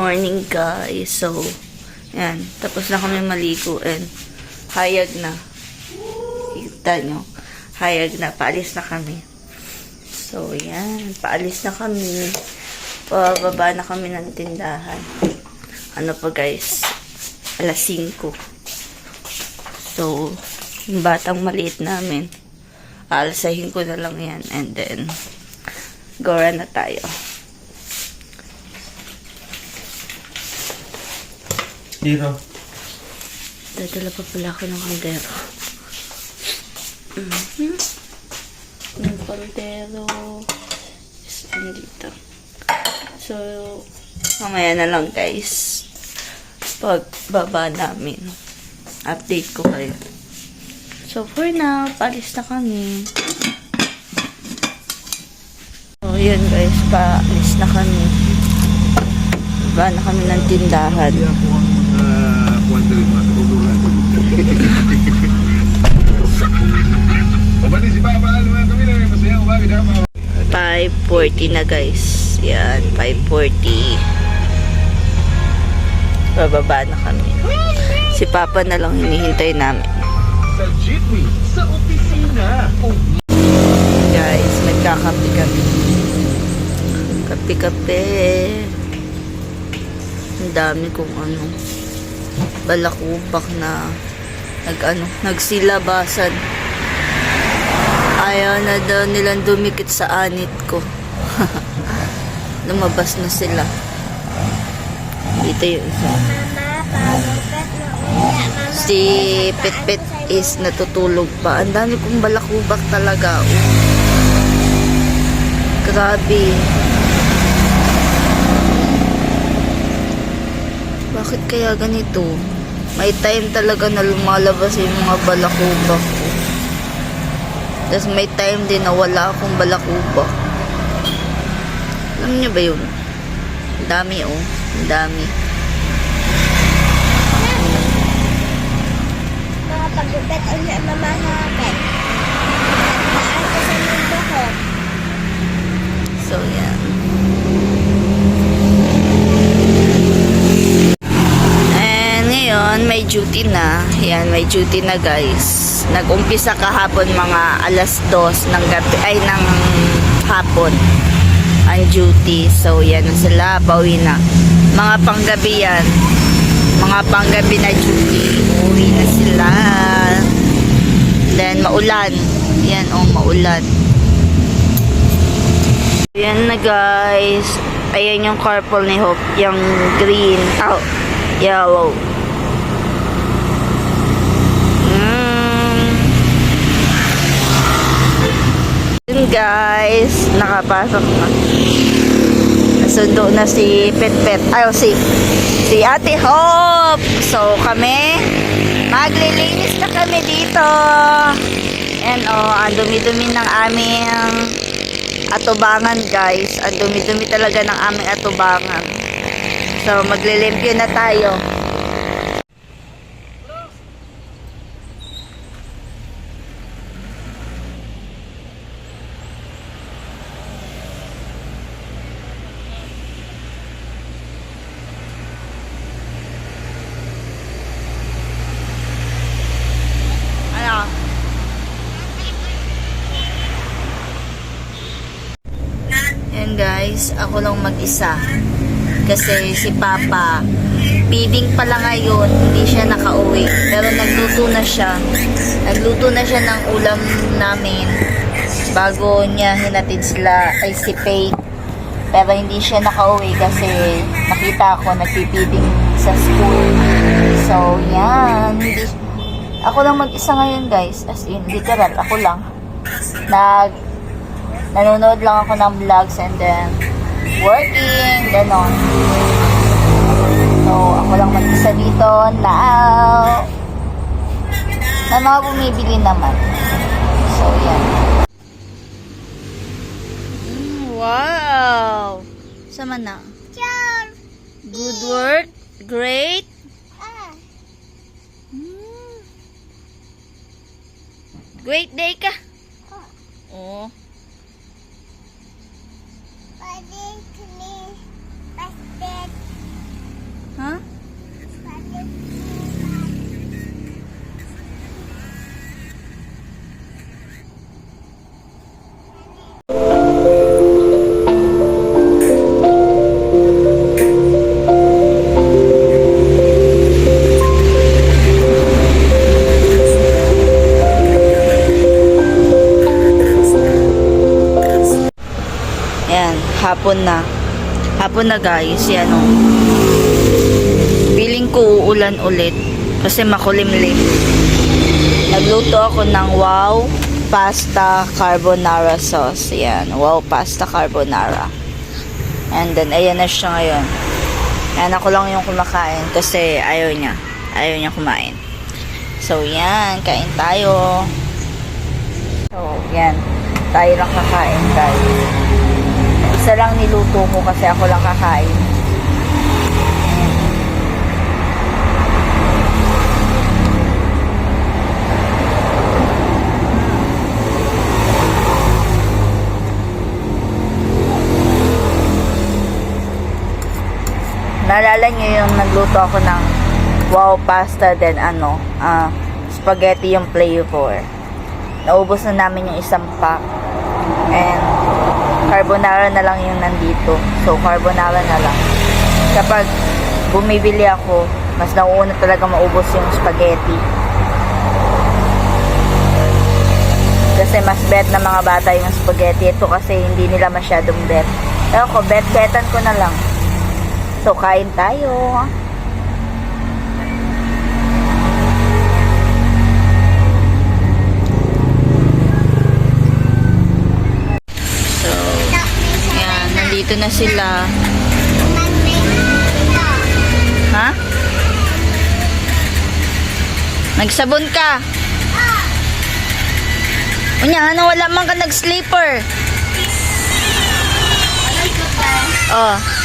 morning guys. So, yan. Tapos na kami maligo and hayag na. Kita nyo. Hayag na. Paalis na kami. So, yan. Paalis na kami. Pababa na kami ng tindahan. Ano pa guys? Alas 5. So, yung batang maliit namin. Alasahin ko na lang yan. And then, gora na tayo. Hero. Dadala pa pala ako ng kaldero. Yung kaldero is dito. So, mamaya na lang guys. Pag baba namin, update ko kayo. So, for now, paalis na kami. So, yun guys, paalis na kami. Baba na kami ng tindahan. 5:40 na guys. Yan, 5:40. Bababa na kami. Si Papa na lang hinihintay namin. Sa jeepney, sa opisina. Guys, nagkakape kami. Kape-kape. Ang dami kong balakubak na nagsilabasan. Ayaw na daw nilang dumikit sa anit ko. Lumabas na sila. Dito yung isa. Si Pet is natutulog pa. Ang dami kong balakubak talaga. Grabe. Bakit kaya ganito? May time talaga na lumalabas yung mga balakubak ko. Tapos may time din na wala akong balakubak. Alam niyo ba yun? Ang dami Ang dami. Mga pagupit o niya mamahapit. Naan ko sa mundo ko. So, yan. And ngayon, may duty na. Yan, may duty na guys. Nag-umpisa kahapon mga alas 2 ng gabi, ng hapon ang duty. So, yan na sila. Pauwi na. Mga panggabi yan. Mga panggabi na duty. Uwi na sila. Then, maulan. Yan, maulan. Yan na guys. Ayan yung carpool ni Hope. Yung green. Yellow. Yun guys. Nakapasok na. Nasundo na si Pet. Si Ate Hope. So kami, maglilinis na kami dito. And ang dumi-dumi ng aming atubangan guys. Ang dumi-dumi talaga ng aming atubangan. So maglilimpyo na tayo. Yan guys, ako lang mag-isa. Kasi si Papa, feeding pala ngayon, hindi siya nakauwi. Pero nagluto na siya. Nagluto na siya ng ulam namin bago niya hinatid sila si Faith. Pero hindi siya nakauwi kasi nakita ko nagpipiding sa school. So, yan. Ako lang mag-isa ngayon guys. As in, literal, ako lang. Nanonood lang ako ng vlogs and then working, ganon. So, ako lang mag-isa dito now. May mga bumibili naman. So, yan. Wow! Sama na. Good work. Great. Great day ka. Oh. hapon na. Hapon na guys, yan o. Feeling ko uulan ulit kasi makulimlim. Nagluto ako ng wow pasta carbonara sauce. Yan, wow pasta carbonara. And then, ayan na siya ngayon. Ayan, ako lang yung kumakain kasi ayaw niya. Ayaw niya kumain. So, yan, kain tayo. So, yan. Tayo lang kakain, guys. Isa lang niluto ko kasi ako lang kakain. Naalala nyo yung nagluto ako ng wow pasta then spaghetti yung flavor. Naubos na namin yung isang pack. And carbonara na lang yung nandito. So carbonara na lang. Kapag bumibili ako, mas nauuna talaga maubos yung spaghetti. Kasi mas bet na mga bata yung spaghetti. Ito kasi hindi nila masyadong bet. Pero ako, bet-betan ko na lang. So, kain tayo. So, yan. Nandito na sila. Ha? Nagsabon ka? Unya, ano? Wala man ka nag-sleeper. Oh.